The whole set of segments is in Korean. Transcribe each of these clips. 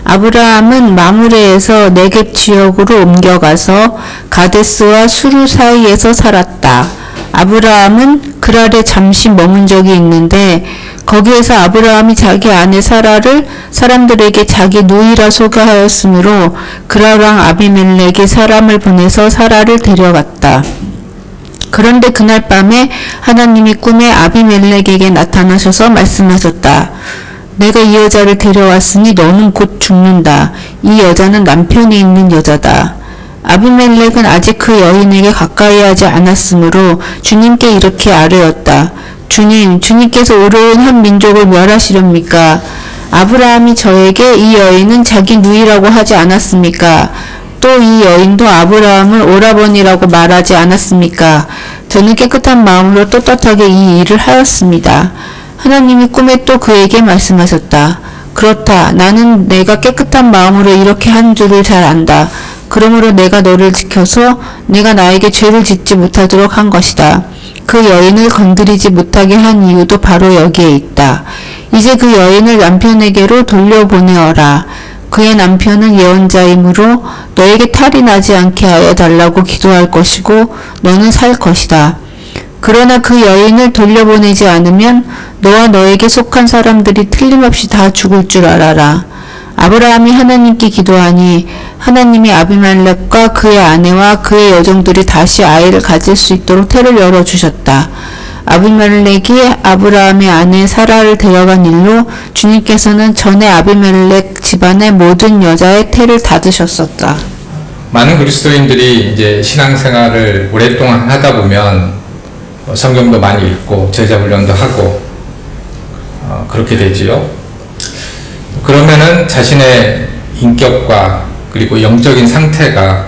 아브라함은 마므레에서 네겝 지역으로 옮겨가서 가데스와 수르 사이에서 살았다. 아브라함은 그랄에 잠시 머문 적이 있는데 거기에서 아브라함이 자기 아내 사라를 사람들에게 자기 누이라 소개하였으므로 그랄 왕 아비멜렉이 사람을 보내서 사라를 데려갔다. 그런데 그날 밤에 하나님이 꿈에 아비멜렉에게 나타나셔서 말씀하셨다. 내가 이 여자를 데려왔으니 너는 곧 죽는다. 이 여자는 남편이 있는 여자다. 아비멜렉은 아직 그 여인에게 가까이 하지 않았으므로 주님께 이렇게 아뢰었다. 주님, 주님께서 의로운 한 민족을 멸하시렵니까? 아브라함이 저에게 이 여인은 자기 누이라고 하지 않았습니까? 또 이 여인도 아브라함을 오라버니라고 말하지 않았습니까? 저는 깨끗한 마음으로 떳떳하게 이 일을 하였습니다. 하나님이 꿈에 또 그에게 말씀하셨다. 그렇다. 나는 내가 깨끗한 마음으로 이렇게 한 줄을 잘 안다. 그러므로 내가 너를 지켜서 내가 나에게 죄를 짓지 못하도록 한 것이다. 그 여인을 건드리지 못하게 한 이유도 바로 여기에 있다. 이제 그 여인을 남편에게로 돌려보내어라. 그의 남편은 예언자이므로 너에게 탈이 나지 않게 하여 달라고 기도할 것이고 너는 살 것이다. 그러나 그 여인을 돌려보내지 않으면 너와 너에게 속한 사람들이 틀림없이 다 죽을 줄 알아라. 아브라함이 하나님께 기도하니 하나님이 아비멜렉과 그의 아내와 그의 여종들이 다시 아이를 가질 수 있도록 태를 열어주셨다. 아비멜렉이 아브라함의 아내 사라를 데려간 일로 주님께서는 전에 아비멜렉 집안의 모든 여자의 태를 닫으셨었다. 많은 그리스도인들이 이제 신앙생활을 오랫동안 하다 보면 성경도 많이 읽고 제자훈련도 하고 그렇게 되지요. 그러면은 자신의 인격과 그리고 영적인 상태가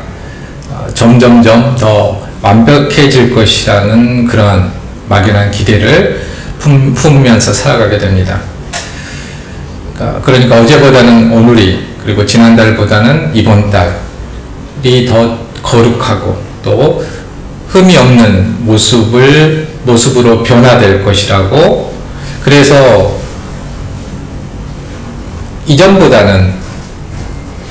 점점점 더 완벽해질 것이라는 그런 막연한 기대를 품으면서 살아가게 됩니다. 그러니까 어제보다는 오늘이, 그리고 지난달보다는 이번 달이 더 거룩하고 또 흠이 없는 모습으로 변화될 것이라고, 그래서 이전보다는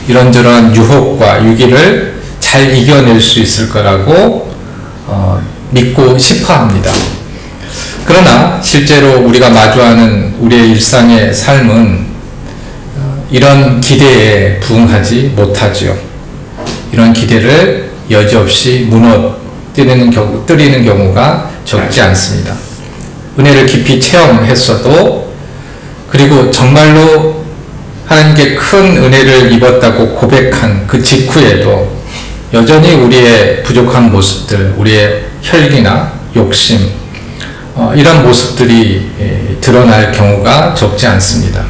이런저런 유혹과 유기를 잘 이겨낼 수 있을 거라고 믿고 싶어 합니다. 그러나 실제로 우리가 마주하는 우리의 일상의 삶은 이런 기대에 부응하지 못하지요. 이런 기대를 여지없이 무너뜨리는 경우가 적지 않습니다. 은혜를 깊이 체험했어도, 그리고 정말로 하나님께 큰 은혜를 입었다고 고백한 그 직후에도 여전히 우리의 부족한 모습들, 우리의 혈기나 욕심, 이런 모습들이 드러날 경우가 적지 않습니다.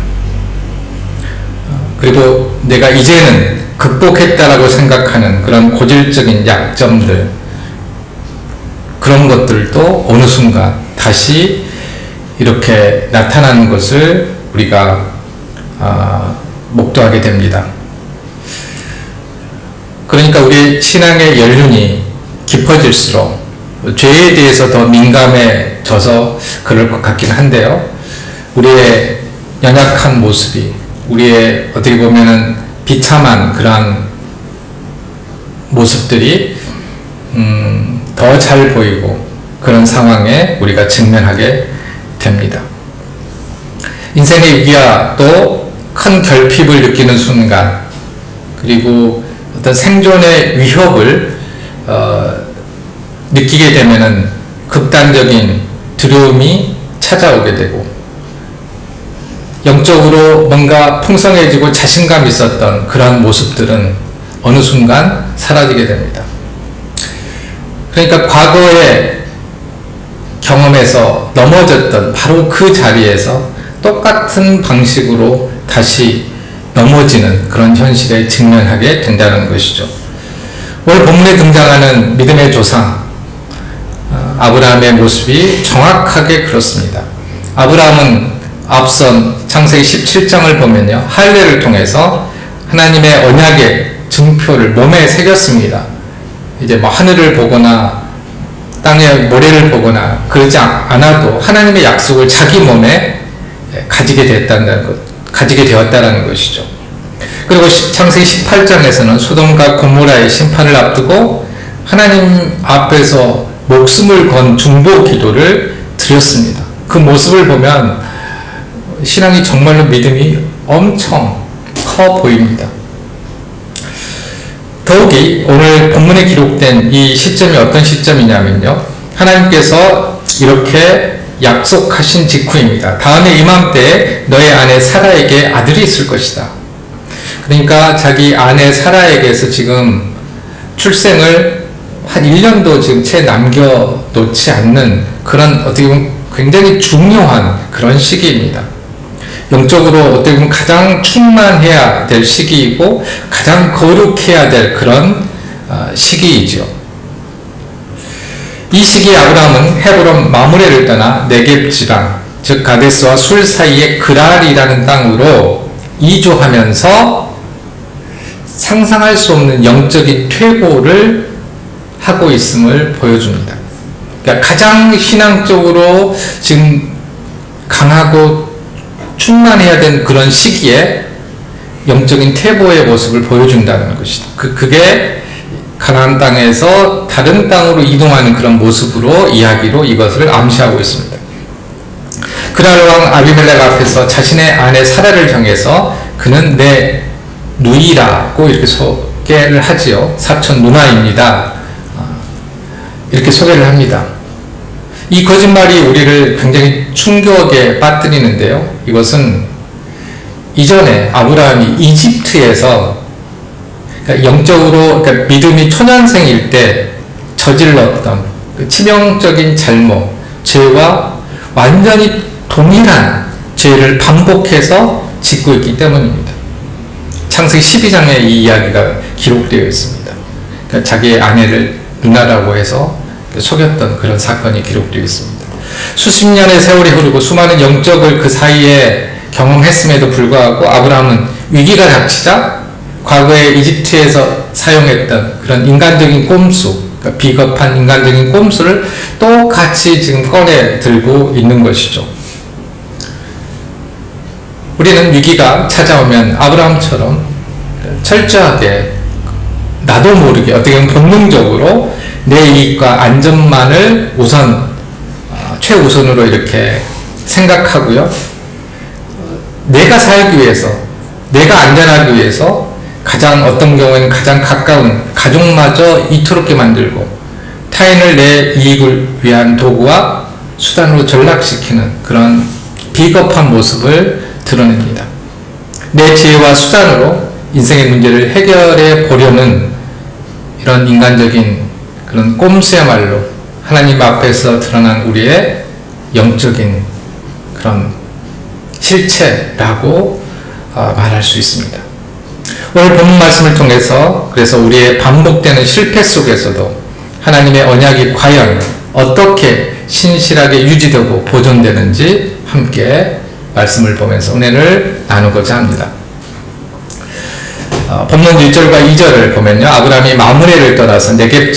그리고 내가 이제는 극복했다라고 생각하는 그런 고질적인 약점들, 그런 것들도 어느 순간 다시 이렇게 나타나는 것을 우리가 목도하게 됩니다. 그러니까 우리 신앙의 연륜이 깊어질수록 죄에 대해서 더 민감해져서 그럴 것 같긴 한데요. 우리의 연약한 모습이, 우리의 어떻게 보면은 비참한 그런 모습들이 더 잘 보이고 그런 상황에 우리가 직면하게 됩니다. 인생의 위기와 또 큰 결핍을 느끼는 순간, 그리고 어떤 생존의 위협을 느끼게 되면은 극단적인 두려움이 찾아오게 되고, 영적으로 뭔가 풍성해지고 자신감 있었던 그런 모습들은 어느 순간 사라지게 됩니다. 그러니까 과거의 경험에서 넘어졌던 바로 그 자리에서 똑같은 방식으로 다시 넘어지는 그런 현실에 직면하게 된다는 것이죠. 오늘 본문에 등장하는 믿음의 조상 아브라함의 모습이 정확하게 그렇습니다. 아브라함은 앞선 창세기 17장을 보면요, 할례를 통해서 하나님의 언약의 증표를 몸에 새겼습니다. 이제 뭐 하늘을 보거나 땅의 모래를 보거나 그러지 않아도 하나님의 약속을 자기 몸에 가지게 되었다는 것이죠. 그리고 창세기 18장에서는 소돔과 고모라의 심판을 앞두고 하나님 앞에서 목숨을 건 중보 기도를 드렸습니다. 그 모습을 보면 신앙이 정말로 믿음이 엄청 커 보입니다. 더욱이 오늘 본문에 기록된 이 시점이 어떤 시점이냐면요, 하나님께서 이렇게 약속하신 직후입니다. 다음에 이맘때에 너의 아내 사라에게 아들이 있을 것이다. 그러니까 자기 아내 사라에게서 지금 출생을 한 1년도 지금 채 남겨놓지 않는 그런 어떻게 보면 굉장히 중요한 그런 시기입니다. 영적으로 어떻게 보면 가장 충만해야 될 시기이고 가장 거룩해야 될 그런 시기이죠. 이 시기에 아브라함은 헤브론 마므레를 떠나 네겝 지방, 즉 가데스와 술 사이의 그랄이라는 땅으로 이주하면서 상상할 수 없는 영적인 퇴보를 하고 있음을 보여줍니다. 그러니까 가장 신앙적으로 지금 강하고 충만해야 된 그런 시기에 영적인 퇴보의 모습을 보여준다는 것이다. 그게 가나안 땅에서 다른 땅으로 이동하는 그런 모습으로 이야기로 이것을 암시하고 있습니다. 그랄 왕 아비멜렉 앞에서 자신의 아내 사라를 정해서 그는 내 누이라고 이렇게 소개를 하지요. 사촌 누나입니다. 이렇게 소개를 합니다. 이 거짓말이 우리를 굉장히 충격에 빠뜨리는데요. 이것은 이전에 아브라함이 이집트에서 그러니까 영적으로 그러니까 믿음이 초년생일 때 저질렀던 그 치명적인 잘못, 죄와 완전히 동일한 죄를 반복해서 짓고 있기 때문입니다. 창세기 12장에 이 이야기가 기록되어 있습니다. 그러니까 자기의 아내를 누나라고 해서 속였던 그런 사건이 기록되어 있습니다. 수십 년의 세월이 흐르고 수많은 영적을 그 사이에 경험했음에도 불구하고 아브라함은 위기가 닥치자 과거에 이집트에서 사용했던 그런 인간적인 꼼수, 그러니까 비겁한 인간적인 꼼수를 똑같이 지금 꺼내 들고 있는 것이죠. 우리는 위기가 찾아오면 아브라함처럼 철저하게 나도 모르게 어떻게 보면 본능적으로 내 이익과 안전만을 우선 최우선으로 이렇게 생각하고요. 내가 살기 위해서, 내가 안전하기 위해서 가장 어떤 경우에는 가장 가까운 가족마저 이토롭게 만들고 타인을 내 이익을 위한 도구와 수단으로 전락시키는 그런 비겁한 모습을 드러냅니다. 내 지혜와 수단으로 인생의 문제를 해결해 보려는 이런 인간적인 그런 꼼수야말로 하나님 앞에서 드러난 우리의 영적인 그런 실체라고 말할 수 있습니다. 오늘 본문 말씀을 통해서 그래서 우리의 반복되는 실패 속에서도 하나님의 언약이 과연 어떻게 신실하게 유지되고 보존되는지 함께 말씀을 보면서 은혜를 나누고자 합니다. 본문 1절과 2절을 보면요. 아브라함이 마므레를 떠나서 네겝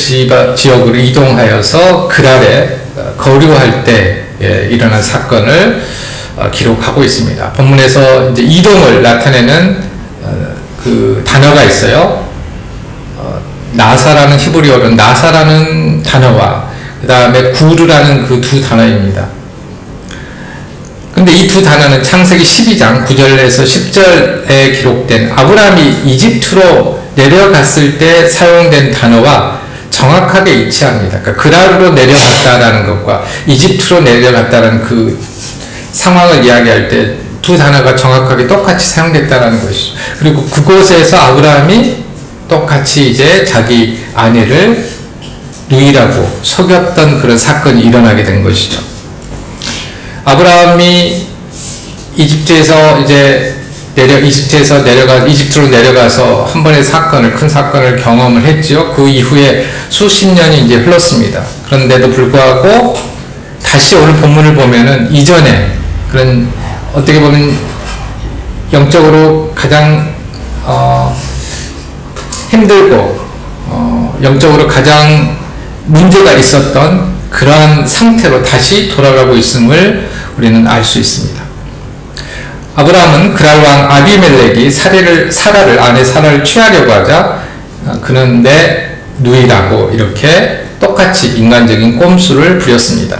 지역으로 이동하여서 그랄에 거류할 때 일어난 사건을 기록하고 있습니다. 본문에서 이제 이동을 나타내는 그 단어가 있어요. 나사라는 히브리어로 나사라는 단어와 그 다음에 구르라는 그 두 단어입니다. 근데 이 두 단어는 창세기 12장 9절에서 10절에 기록된 아브라함이 이집트로 내려갔을 때 사용된 단어와 정확하게 일치합니다. 그러니까 그랄로 내려갔다라는 것과 이집트로 내려갔다라는 그 상황을 이야기할 때 두 단어가 정확하게 똑같이 사용됐다라는 것이죠. 그리고 그곳에서 아브라함이 똑같이 이제 자기 아내를 누이라고 속였던 그런 사건이 일어나게 된 것이죠. 아브라함이 이집트로 내려가서 한 번의 큰 사건을 경험을 했지요. 그 이후에 수십 년이 이제 흘렀습니다. 그런데도 불구하고 다시 오늘 본문을 보면은 이전에 그런 어떻게 보면 영적으로 가장 힘들고 영적으로 가장 문제가 있었던 그러한 상태로 다시 돌아가고 있음을 우리는 알 수 있습니다. 아브라함은 그랄 왕 아비멜렉이 아내 사라를 취하려고 하자 그는 내 누이라고 이렇게 똑같이 인간적인 꼼수를 부렸습니다.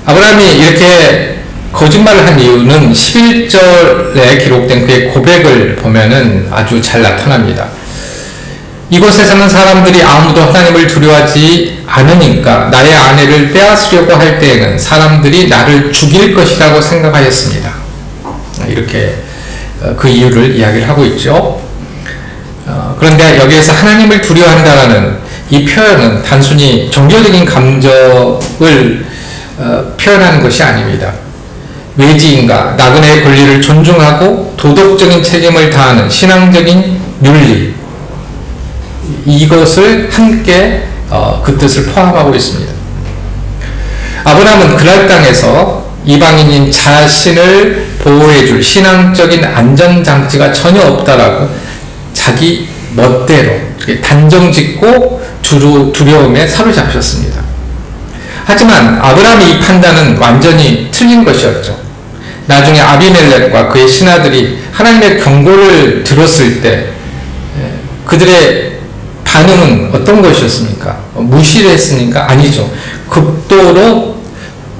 아브라함이 이렇게 거짓말을 한 이유는 11절에 기록된 그의 고백을 보면은 아주 잘 나타납니다. 이곳에서는 사람들이 아무도 하나님을 두려워하지 않으니까 나의 아내를 빼앗으려고 할 때에는 사람들이 나를 죽일 것이라고 생각하였습니다. 이렇게 그 이유를 이야기를 하고 있죠. 그런데 여기에서 하나님을 두려워한다는 이 표현은 단순히 종교적인 감정을 표현하는 것이 아닙니다. 외지인과 나그네의 권리를 존중하고 도덕적인 책임을 다하는 신앙적인 윤리, 이것을 함께 그 뜻을 포함하고 있습니다. 아브라함은 그랄 땅에서 이방인인 자신을 보호해줄 신앙적인 안전장치가 전혀 없다라고 자기 멋대로 단정짓고 두려움에 사로잡혔습니다. 하지만 아브라함의 이 판단은 완전히 틀린 것이었죠. 나중에 아비멜렉과 그의 신하들이 하나님의 경고를 들었을 때 그들의 반응은 어떤 것이었습니까? 무시를 했습니까? 아니죠. 극도로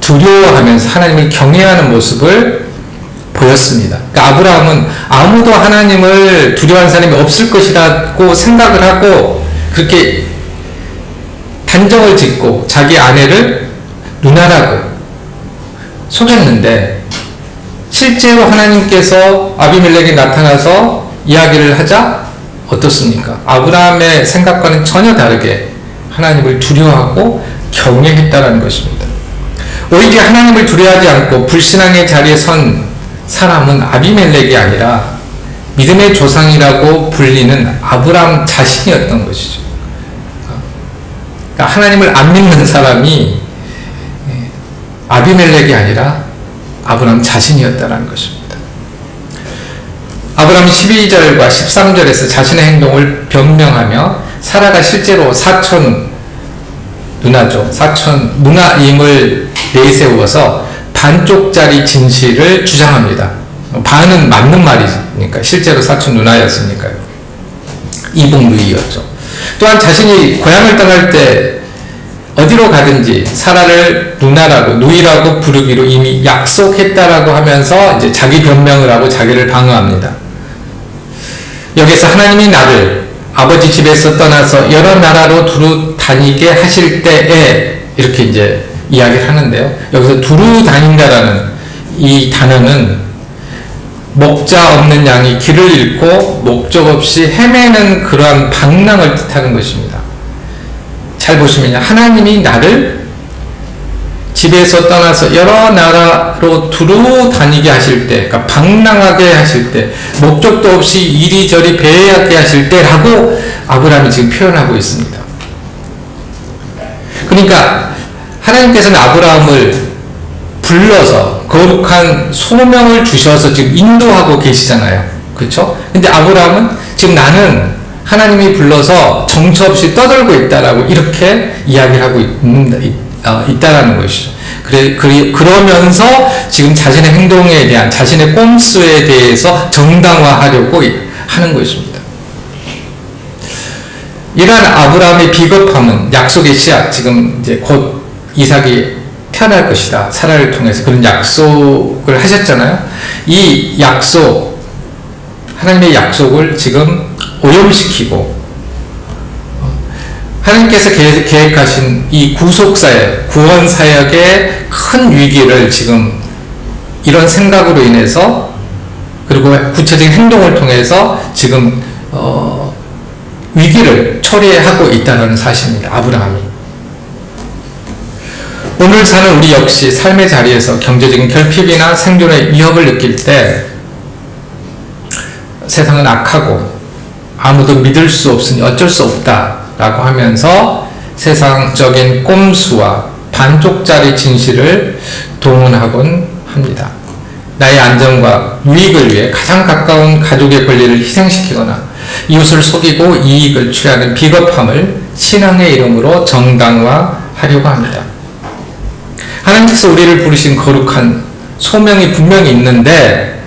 두려워하면서 하나님을 경외하는 모습을 보였습니다. 그러니까 아브라함은 아무도 하나님을 두려워하는 사람이 없을 것이라고 생각을 하고 그렇게 단정을 짓고 자기 아내를 누나라고 속였는데 실제로 하나님께서 아비멜렉이 나타나서 이야기를 하자 어떻습니까? 아브라함의 생각과는 전혀 다르게 하나님을 두려워하고 경외했다는 것입니다. 오히려 하나님을 두려워하지 않고 불신앙의 자리에 선 사람은 아비멜렉이 아니라 믿음의 조상이라고 불리는 아브라함 자신이었던 것이죠. 그러니까 하나님을 안 믿는 사람이 아비멜렉이 아니라 아브라함 자신이었다는 것입니다. 아브라함이 12절과 13절에서 자신의 행동을 변명하며 사라가 실제로 사촌 누나죠. 사촌 누나임을 내세워서 반쪽짜리 진실을 주장합니다. 반은 맞는 말이니까 실제로 사촌 누나였으니까요. 이복누이였죠. 또한 자신이 고향을 떠날 때 어디로 가든지 사라를 누나라고 누이라고 부르기로 이미 약속했다라고 하면서 이제 자기 변명을 하고 자기를 방어합니다. 여기서 하나님이 나를 아버지 집에서 떠나서 여러 나라로 두루 다니게 하실 때에 이렇게 이제 이야기를 하는데요. 여기서 두루 다닌다라는 이 단어는 목자 없는 양이 길을 잃고 목적 없이 헤매는 그러한 방랑을 뜻하는 것입니다. 잘 보시면요. 하나님이 나를 집에서 떠나서 여러 나라로 두루 다니게 하실 때, 그러니까 방랑하게 하실 때, 목적도 없이 이리저리 배회하게 하실 때라고 아브라함이 지금 표현하고 있습니다. 그러니까 하나님께서는 아브라함을 불러서 거룩한 소명을 주셔서 지금 인도하고 계시잖아요. 그렇죠? 근데 아브라함은 지금 나는 하나님이 불러서 정처 없이 떠들고 있다라고 이렇게 이야기를 하고 있다라는 것이죠. 그러면서 지금 자신의 행동에 대한 자신의 꼼수에 대해서 정당화하려고 하는 것입니다. 이러한 아브라함의 비겁함은 약속의 씨앗, 지금 이제 곧 이삭이 태어날 것이다. 사라를 통해서 그런 약속을 하셨잖아요. 이 약속, 하나님의 약속을 지금 오염시키고 하나님께서 계획하신 이 구속사역, 구원사역의 큰 위기를 지금 이런 생각으로 인해서 그리고 구체적인 행동을 통해서 지금 위기를 초래하고 있다는 사실입니다. 아브라함이. 오늘 사는 우리 역시 삶의 자리에서 경제적인 결핍이나 생존의 위협을 느낄 때 세상은 악하고 아무도 믿을 수 없으니 어쩔 수 없다라고 하면서 세상적인 꼼수와 반쪽짜리 진실을 동원하곤 합니다. 나의 안전과 유익을 위해 가장 가까운 가족의 권리를 희생시키거나 이웃을 속이고 이익을 취하는 비겁함을 신앙의 이름으로 정당화하려고 합니다. 하나님께서 우리를 부르신 거룩한 소명이 분명히 있는데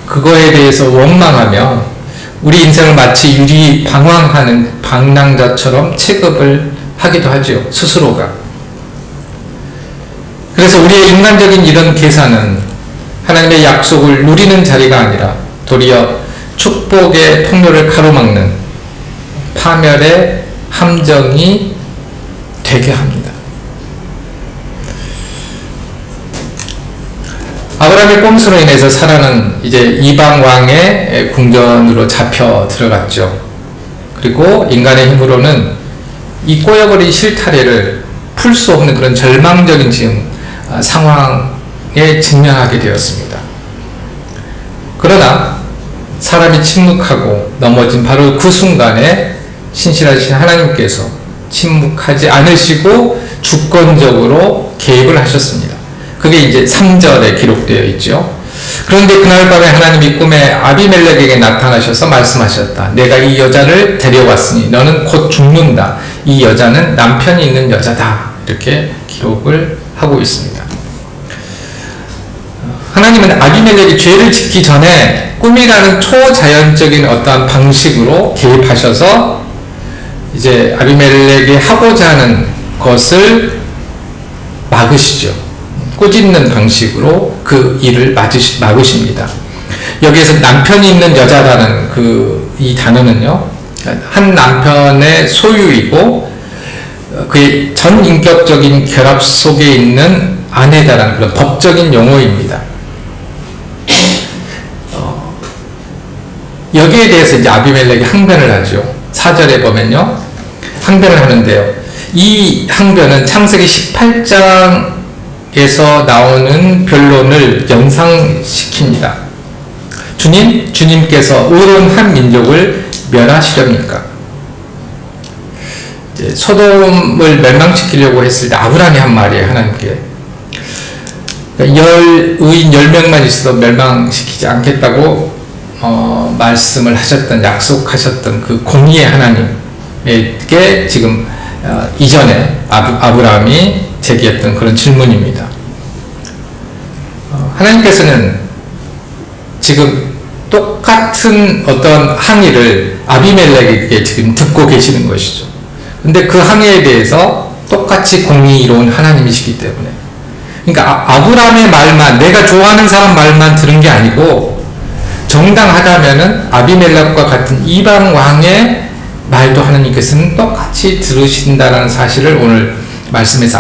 그거에 대해서 원망하며 우리 인생을 마치 유리 방황하는 방랑자처럼 취급을 하기도 하죠. 스스로가. 그래서 우리의 인간적인 이런 계산은 하나님의 약속을 누리는 자리가 아니라 도리어 축복의 통로를 가로막는 파멸의 함정이 되게 합니다. 아브라함의 꼼수로 인해서 사라는 이제 이방 왕의 궁전으로 잡혀 들어갔죠. 그리고 인간의 힘으로는 이 꼬여버린 실타래를 풀 수 없는 그런 절망적인 지금 상황에 직면하게 되었습니다. 그러나 사람이 침묵하고 넘어진 바로 그 순간에 신실하신 하나님께서 침묵하지 않으시고 주권적으로 개입을 하셨습니다. 그게 이제 3절에 기록되어 있죠. 그런데 그날 밤에 하나님이 꿈에 아비멜렉에게 나타나셔서 말씀하셨다. 내가 이 여자를 데려왔으니 너는 곧 죽는다. 이 여자는 남편이 있는 여자다. 이렇게 기록을 하고 있습니다. 하나님은 아비멜렉이 죄를 짓기 전에 꿈이라는 초자연적인 어떠한 방식으로 개입하셔서 이제 아비멜렉이 하고자 하는 것을 막으시죠. 꾸짖는 방식으로 그 일을 막으십니다. 여기에서 남편이 있는 여자라는 이 단어는요, 한 남편의 소유이고 그의 전 인격적인 결합 속에 있는 아내다라는 그런 법적인 용어입니다. 여기에 대해서 이제 아비멜렉이 항변을 하죠. 4절에 보면요, 항변을 하는데요. 이 항변은 창세기 18장에서 나오는 변론을 연상시킵니다. 주님께서 의로운 한 민족을 멸하시렵니까? 이제 소돔을 멸망시키려고 했을 때 아브라함이 한 말이에요, 하나님께. 의인 10명만 있어도 멸망시키지 않겠다고 말씀을 하셨던, 약속하셨던 그 공의의 하나님에게 지금 이전에 아브라함이 제기했던 그런 질문입니다. 하나님께서는 지금 똑같은 어떤 항의를 아비멜렉에게 지금 듣고 계시는 것이죠. 근데 그 항의에 대해서 똑같이 공의로운 하나님이시기 때문에, 그러니까 아브라함의 말만, 내가 좋아하는 사람 말만 들은 게 아니고 정당하다면은 아비멜렉과 같은 이방 왕의 말도 하나님께서는 똑같이 들으신다는 사실을 오늘 말씀에서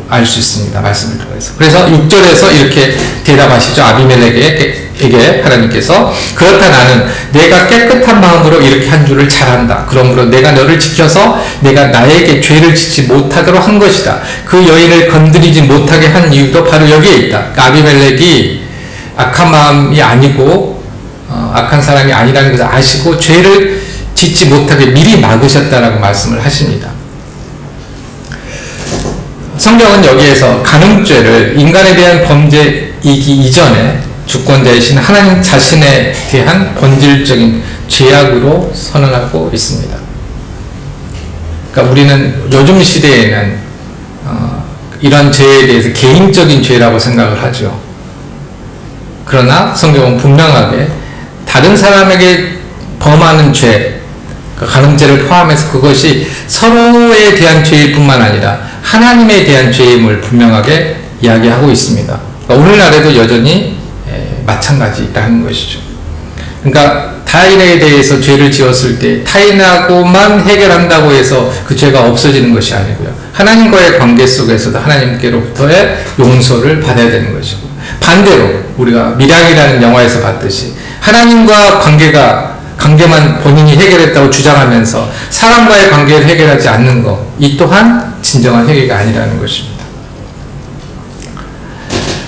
알 수 있습니다. 말씀을 통해서. 그래서 6절에서 이렇게 대답하시죠. 아비멜렉에게 하나님께서, 그렇다 나는 내가 깨끗한 마음으로 이렇게 한 줄을 잘 안다. 그러므로 내가 너를 지켜서 내가 나에게 죄를 짓지 못하도록 한 것이다. 그 여인을 건드리지 못하게 한 이유도 바로 여기에 있다. 그러니까 아비멜렉이 악한 마음이 아니고 악한 사람이 아니라는 것을 아시고 죄를 짓지 못하게 미리 막으셨다라고 말씀을 하십니다. 성경은 여기에서 간음죄를 인간에 대한 범죄이기 이전에 주권자이신 하나님 자신에 대한 본질적인 죄악으로 선언하고 있습니다. 그러니까 우리는 요즘 시대에는 이런 죄에 대해서 개인적인 죄라고 생각을 하죠. 그러나 성경은 분명하게 다른 사람에게 범하는 죄, 간음죄를 포함해서 그것이 서로에 대한 죄일 뿐만 아니라 하나님에 대한 죄임을 분명하게 이야기하고 있습니다. 그러니까 오늘날에도 여전히 마찬가지라는 것이죠. 그러니까 타인에 대해서 죄를 지었을 때 타인하고만 해결한다고 해서 그 죄가 없어지는 것이 아니고요. 하나님과의 관계 속에서도 하나님께로부터의 용서를 받아야 되는 것이고, 반대로 우리가 밀양이라는 영화에서 봤듯이 하나님과 관계만 본인이 해결했다고 주장하면서 사람과의 관계를 해결하지 않는 것, 이 또한 진정한 회개가 아니라는 것입니다.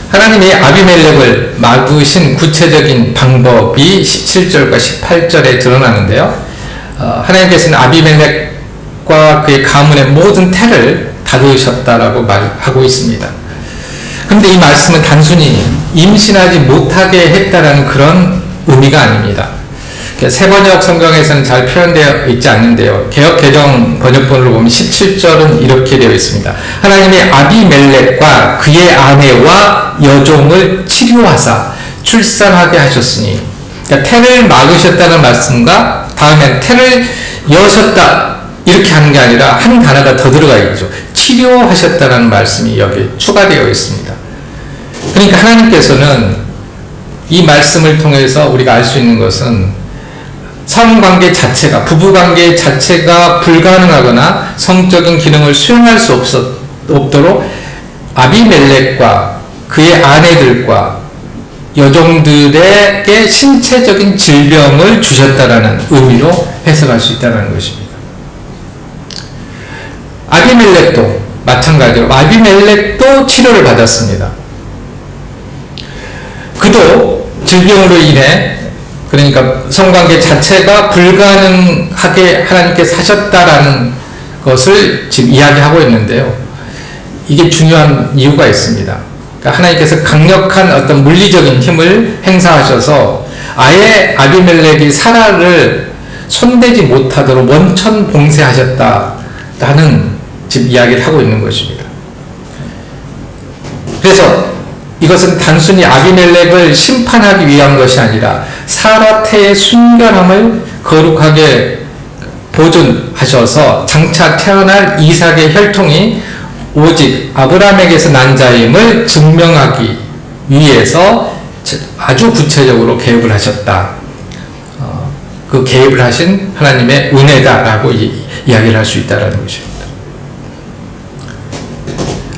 하나님이 아비멜렉을 막으신 구체적인 방법이 17절과 18절에 드러나는데요. 하나님께서는 아비멜렉과 그의 가문의 모든 태를 닫으셨다라고 말하고 있습니다. 그런데 이 말씀은 단순히 임신하지 못하게 했다라는 그런 의미가 아닙니다. 세번역 성경에서는 잘 표현되어 있지 않는데요. 개역 개정 번역본으로 보면 17절은 이렇게 되어 있습니다. 하나님이 아비멜렉과 그의 아내와 여종을 치료하사 출산하게 하셨으니 그러니까 태를 막으셨다는 말씀과 다음엔 태를 여셨다 이렇게 하는 게 아니라 한 단어가 더 들어가 있죠. 치료하셨다는 말씀이 여기 추가되어 있습니다. 그러니까 하나님께서는 이 말씀을 통해서 우리가 알 수 있는 것은 성관계 자체가, 부부관계 자체가 불가능하거나 성적인 기능을 수행할 수 없도록 아비멜렉과 그의 아내들과 여종들에게 신체적인 질병을 주셨다라는 의미로 해석할 수 있다는 것입니다. 아비멜렉도 마찬가지로 아비멜렉도 치료를 받았습니다. 그도 질병으로 인해, 그러니까 성관계 자체가 불가능하게 하나님께서 하셨다라는 것을 지금 이야기하고 있는데요. 이게 중요한 이유가 있습니다. 그러니까 하나님께서 강력한 어떤 물리적인 힘을 행사하셔서 아예 아비멜렉이 사라를 손대지 못하도록 원천 봉쇄하셨다라는 지금 이야기를 하고 있는 것입니다. 그래서 이것은 단순히 아비멜렉을 심판하기 위한 것이 아니라 사라태의 순결함을 거룩하게 보존하셔서 장차 태어날 이삭의 혈통이 오직 아브라함에게서 난 자임을 증명하기 위해서 아주 구체적으로 개입을 하셨다. 그 개입을 하신 하나님의 은혜다라고 이야기를 할 수 있다는 것입니다.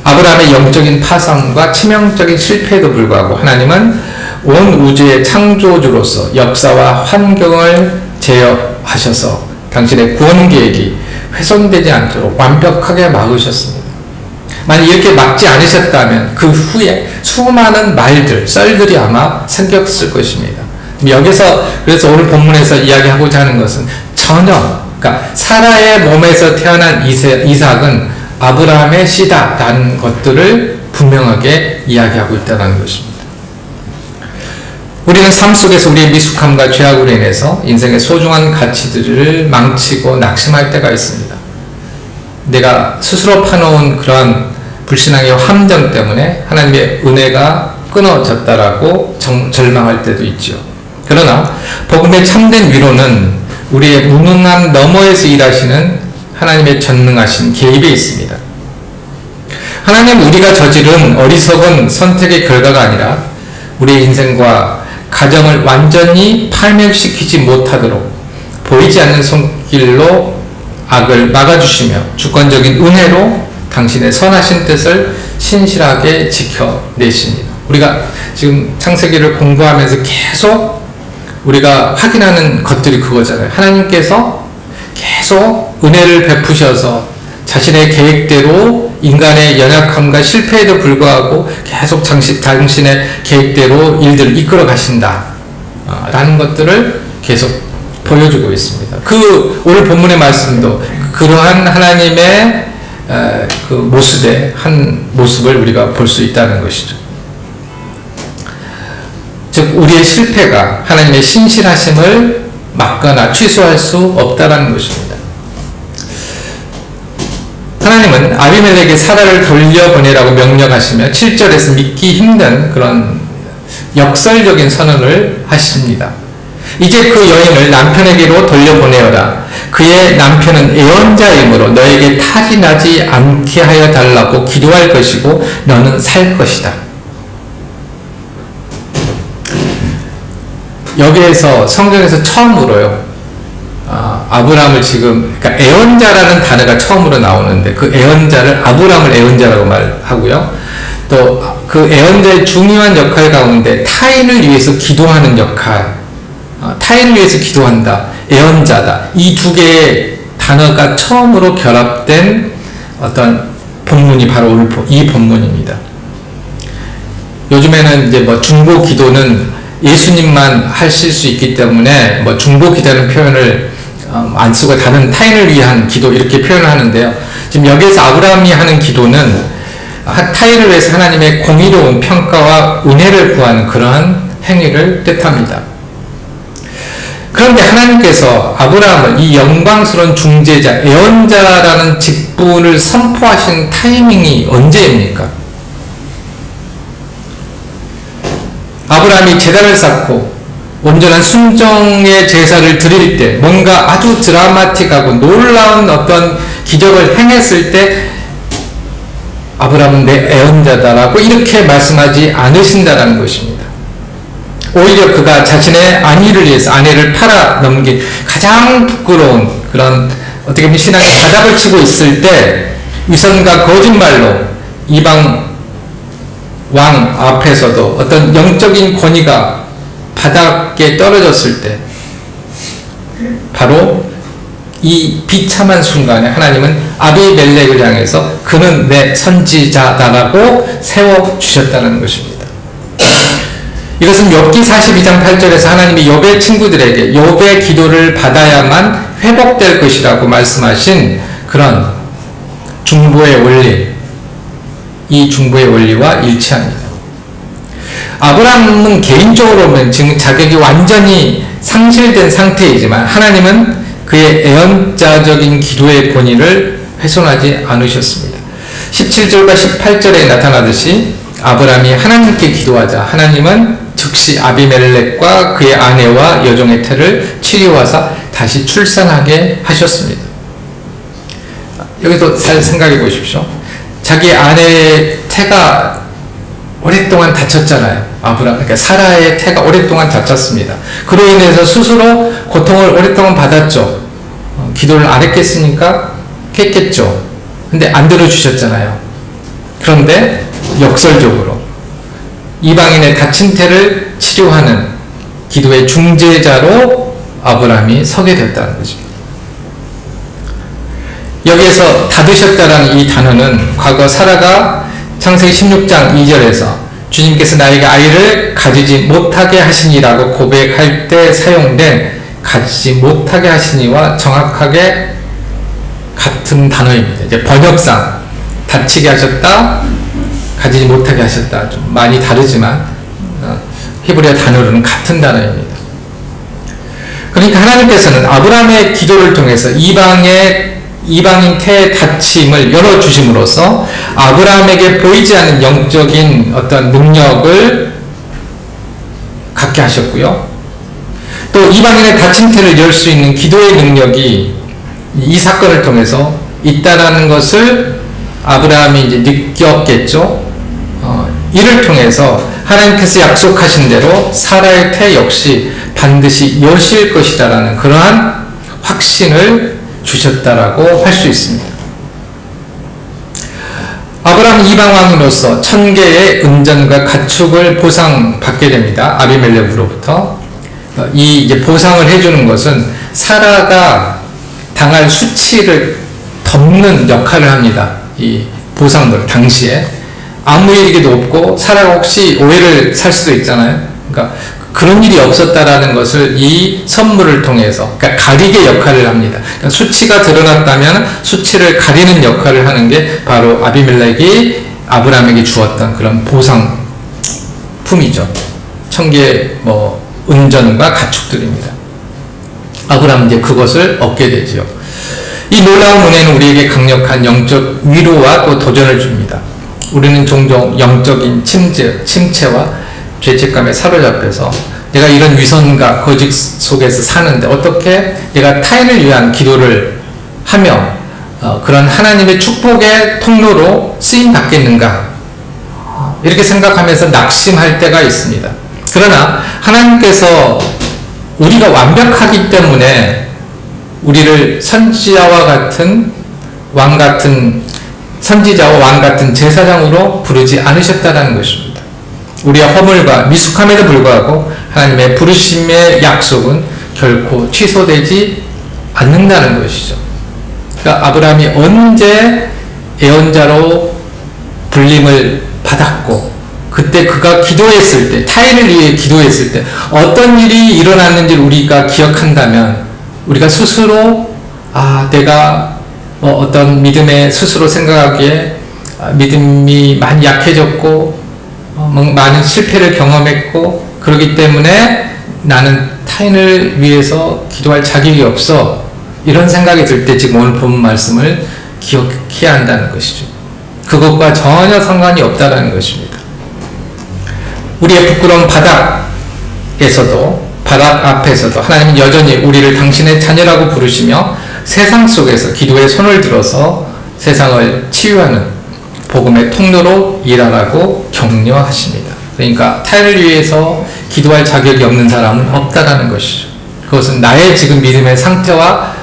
아브라함의 영적인 파상과 치명적인 실패에도 불구하고 하나님은 온 우주의 창조주로서 역사와 환경을 제어하셔서 당신의 구원 계획이 훼손되지 않도록 완벽하게 막으셨습니다. 만약 이렇게 막지 않으셨다면 그 후에 수많은 말들, 썰들이 아마 생겼을 것입니다. 여기서 그래서 오늘 본문에서 이야기하고자 하는 것은 전혀, 그러니까 사라의 몸에서 태어난 이삭은 아브라함의 씨다라는 것들을 분명하게 이야기하고 있다는 것입니다. 우리는 삶 속에서 우리의 미숙함과 죄악으로 인해서 인생의 소중한 가치들을 망치고 낙심할 때가 있습니다. 내가 스스로 파놓은 그러한 불신앙의 함정 때문에 하나님의 은혜가 끊어졌다라고 절망할 때도 있죠. 그러나 복음의 참된 위로는 우리의 무능함 너머에서 일하시는 하나님의 전능하신 개입에 있습니다. 하나님은 우리가 저지른 어리석은 선택의 결과가 아니라 우리의 인생과 가정을 완전히 파멸시키지 못하도록 보이지 않는 손길로 악을 막아주시며 주권적인 은혜로 당신의 선하신 뜻을 신실하게 지켜내십니다. 우리가 지금 창세기를 공부하면서 계속 우리가 확인하는 것들이 그거잖아요. 하나님께서 계속 은혜를 베푸셔서 자신의 계획대로 인간의 연약함과 실패에도 불구하고 계속 당신의 계획대로 일들을 이끌어 가신다 라는 것들을 계속 보여주고 있습니다. 그 오늘 본문의 말씀도 그러한 하나님의 그 모습의 한 모습을 우리가 볼 수 있다는 것이죠. 즉 우리의 실패가 하나님의 신실하심을 막거나 취소할 수 없다는 것입니다. 하나님은 아비멜렉에게 사라를 돌려보내라고 명령하시며 7절에서 믿기 힘든 그런 역설적인 선언을 하십니다. 이제 그 여인을 남편에게로 돌려보내어라. 그의 남편은 애언자이므로 너에게 탈이 나지 않게 하여 달라고 기도할 것이고 너는 살 것이다. 여기에서 성경에서 처음으로요. 아브라함을 지금, 그러니까 애언자라는 단어가 처음으로 나오는데 그 애언자를 아브라함을 애언자라고 말하고요. 또 그 애언자의 중요한 역할 가운데 타인을 위해서 기도하는 역할, 타인을 위해서 기도한다, 애언자다. 이 두 개의 단어가 처음으로 결합된 어떤 본문이 바로 오늘 이 본문입니다. 요즘에는 이제 뭐 중보 기도는 예수님만 하실 수 있기 때문에 뭐 중보 기도라는 표현을 안 쓰고 다른 타인을 위한 기도 이렇게 표현을 하는데요. 지금 여기에서 아브라함이 하는 기도는 타인을 위해서 하나님의 공의로운 평가와 은혜를 구하는 그러한 행위를 뜻합니다. 그런데 하나님께서 아브라함을 이 영광스러운 중재자, 애언자라는 직분을 선포하신 타이밍이 언제입니까? 아브라함이 제단을 쌓고 온전한 순종의 제사를 드릴 때 뭔가 아주 드라마틱하고 놀라운 어떤 기적을 행했을 때 아브라함은 내 애언자다라고 이렇게 말씀하지 않으신다라는 것입니다. 오히려 그가 자신의 안위를 위해서 아내를 팔아 넘긴 가장 부끄러운 그런 어떻게 보면 신앙의 바닥을 치고 있을 때 위선과 거짓말로 이방 왕 앞에서도 어떤 영적인 권위가 바닥에 떨어졌을 때 바로 이 비참한 순간에 하나님은 아비멜렉을 향해서 그는 내 선지자다라고 세워주셨다는 것입니다. 이것은 욥기 42장 8절에서 하나님이 욥의 친구들에게 욥의 기도를 받아야만 회복될 것이라고 말씀하신 그런 중보의 원리, 이 중보의 원리와 일치합니다. 아브라함은 개인적으로 보면 지금 자격이 완전히 상실된 상태이지만 하나님은 그의 애언자적인 기도의 권위를 훼손하지 않으셨습니다. 17절과 18절에 나타나듯이 아브라함이 하나님께 기도하자 하나님은 즉시 아비멜렉과 그의 아내와 여종의 태를 치료하사 다시 출산하게 하셨습니다. 여기서 잘 생각해 보십시오. 자기 아내의 태가 오랫동안 다쳤잖아요. 그러니까 사라의 태가 오랫동안 다쳤습니다. 그로 인해서 스스로 고통을 오랫동안 받았죠. 기도를 안 했겠습니까? 했겠죠. 근데 안 들어주셨잖아요. 그런데 역설적으로 이방인의 다친 태를 치료하는 기도의 중재자로 아브라함이 서게 됐다는 것입니다. 여기에서 닫으셨다라는 이 단어는 과거 사라가 창세기 16장 2절에서 주님께서 나에게 아이를 가지지 못하게 하시니라고 고백할 때 사용된 가지지 못하게 하시니와 정확하게 같은 단어입니다. 이제 번역상 다치게 하셨다, 가지지 못하게 하셨다 좀 많이 다르지만 히브리어 단어로는 같은 단어입니다. 그러니까 하나님께서는 아브라함의 기도를 통해서 이방인 태의 다침을 열어주심으로써 아브라함에게 보이지 않는 영적인 어떤 능력을 갖게 하셨고요. 또 이방인의 다친 태를 열 수 있는 기도의 능력이 이 사건을 통해서 있다라는 것을 아브라함이 이제 느꼈겠죠. 이를 통해서 하나님께서 약속하신 대로 사라의 태 역시 반드시 여실 것이다라는 그러한 확신을 주셨다라고 할 수 있습니다. 아브라함 이방왕으로서 1000개의 은전과 가축을 보상받게 됩니다. 아비멜렉으로부터. 이 이제 보상을 해주는 것은 사라가 당할 수치를 덮는 역할을 합니다. 이 보상들 당시에 아무 일이기도 없고 사라가 혹시 오해를 살 수도 있잖아요. 그러니까 그런 일이 없었다라는 것을 이 선물을 통해서 그러니까 가리개 역할을 합니다. 그러니까 수치가 드러났다면 수치를 가리는 역할을 하는 게 바로 아비멜렉이 아브라함에게 주었던 그런 보상품이죠. 1000개의 은전과 가축들입니다. 아브라함은 이제 그것을 얻게 되지요. 이 놀라운 은혜는 우리에게 강력한 영적 위로와 또 도전을 줍니다. 우리는 종종 영적인 침체와 죄책감에 사로잡혀서 내가 이런 위선과 거짓 속에서 사는데 어떻게 내가 타인을 위한 기도를 하며 그런 하나님의 축복의 통로로 쓰임 받겠는가 이렇게 생각하면서 낙심할 때가 있습니다. 그러나 하나님께서 우리가 완벽하기 때문에 우리를 선지자와 같은 왕 같은 선지자와 왕 같은 제사장으로 부르지 않으셨다는 것입니다. 우리의 허물과 미숙함에도 불구하고 하나님의 부르심의 약속은 결코 취소되지 않는다는 것이죠. 그러니까 아브라함이 언제 애언자로 불림을 받았고 그때 그가 기도했을 때 타인을 위해 기도했을 때 어떤 일이 일어났는지를 우리가 기억한다면 우리가 스스로 내가 어떤 믿음에 스스로 생각하기에 믿음이 많이 약해졌고 많은 실패를 경험했고 그렇기 때문에 나는 타인을 위해서 기도할 자격이 없어 이런 생각이 들 때 지금 오늘 본 말씀을 기억해야 한다는 것이죠. 그것과 전혀 상관이 없다는 것입니다. 우리의 부끄러운 바닥에서도 바닥 앞에서도 하나님은 여전히 우리를 당신의 자녀라고 부르시며 세상 속에서 기도의 손을 들어서 세상을 치유하는 복음의 통로로 일하라고 격려하십니다. 그러니까 타인을 위해서 기도할 자격이 없는 사람은 없다라는 것이죠. 그것은 나의 지금 믿음의 상태와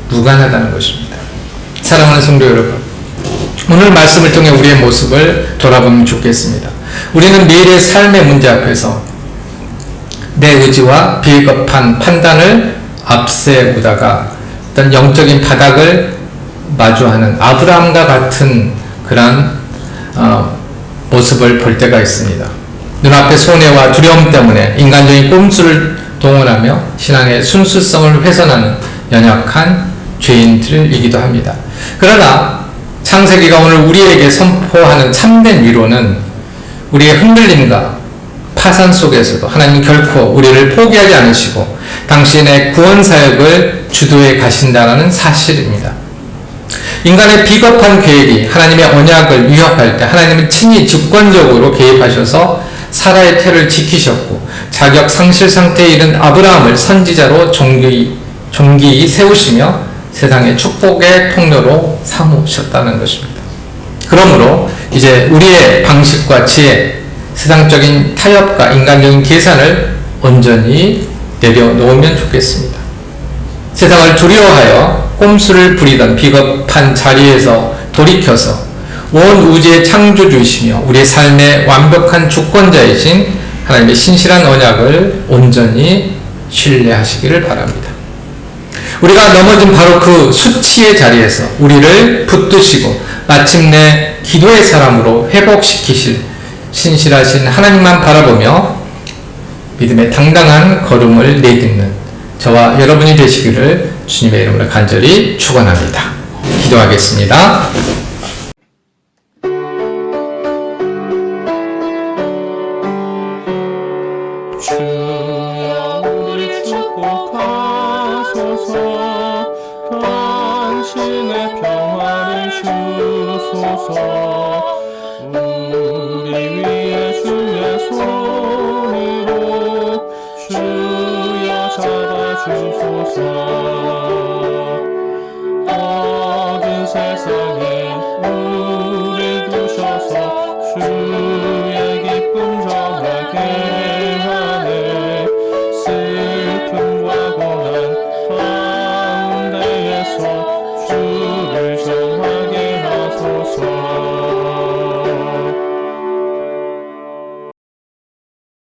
무관하다는 것입니다. 사랑하는 성도 여러분, 오늘 말씀을 통해 우리의 모습을 돌아보면 좋겠습니다. 우리는 매일의 삶의 문제 앞에서 내 의지와 비겁한 판단을 앞세우다가 어떤 영적인 바닥을 마주하는 아브라함과 같은 그런 모습을 볼 때가 있습니다. 눈앞의 손해와 두려움 때문에 인간적인 꼼수를 동원하며 신앙의 순수성을 훼손하는 연약한 죄인들이기도 합니다. 그러나 창세기가 오늘 우리에게 선포하는 참된 위로는 우리의 흔들림과 파산 속에서도 하나님 결코 우리를 포기하지 않으시고 당신의 구원 사역을 주도해 가신다는 사실입니다. 인간의 비겁한 계획이 하나님의 언약을 위협할 때 하나님은 친히 주권적으로 개입하셔서 사라의 태를 지키셨고 자격 상실 상태에 이른 아브라함을 선지자로 존귀히 세우시며 세상의 축복의 통로로 삼으셨다는 것입니다. 그러므로 이제 우리의 방식과 지혜, 세상적인 타협과 인간적인 계산을 온전히 내려놓으면 좋겠습니다. 세상을 두려워하여 꼼수를 부리던 비겁한 자리에서 돌이켜서 온 우주의 창조주이시며 우리의 삶의 완벽한 주권자이신 하나님의 신실한 언약을 온전히 신뢰하시기를 바랍니다. 우리가 넘어진 바로 그 수치의 자리에서 우리를 붙드시고 마침내 기도의 사람으로 회복시키실 신실하신 하나님만 바라보며 믿음의 당당한 걸음을 내딛는 저와 여러분이 되시기를 주님의 이름으로 간절히 축원합니다. 기도하겠습니다. 주여 우리 축복하소서. 당신의 평화를 주소서. 우리 위에 주의 손으로 주여 잡아주소서.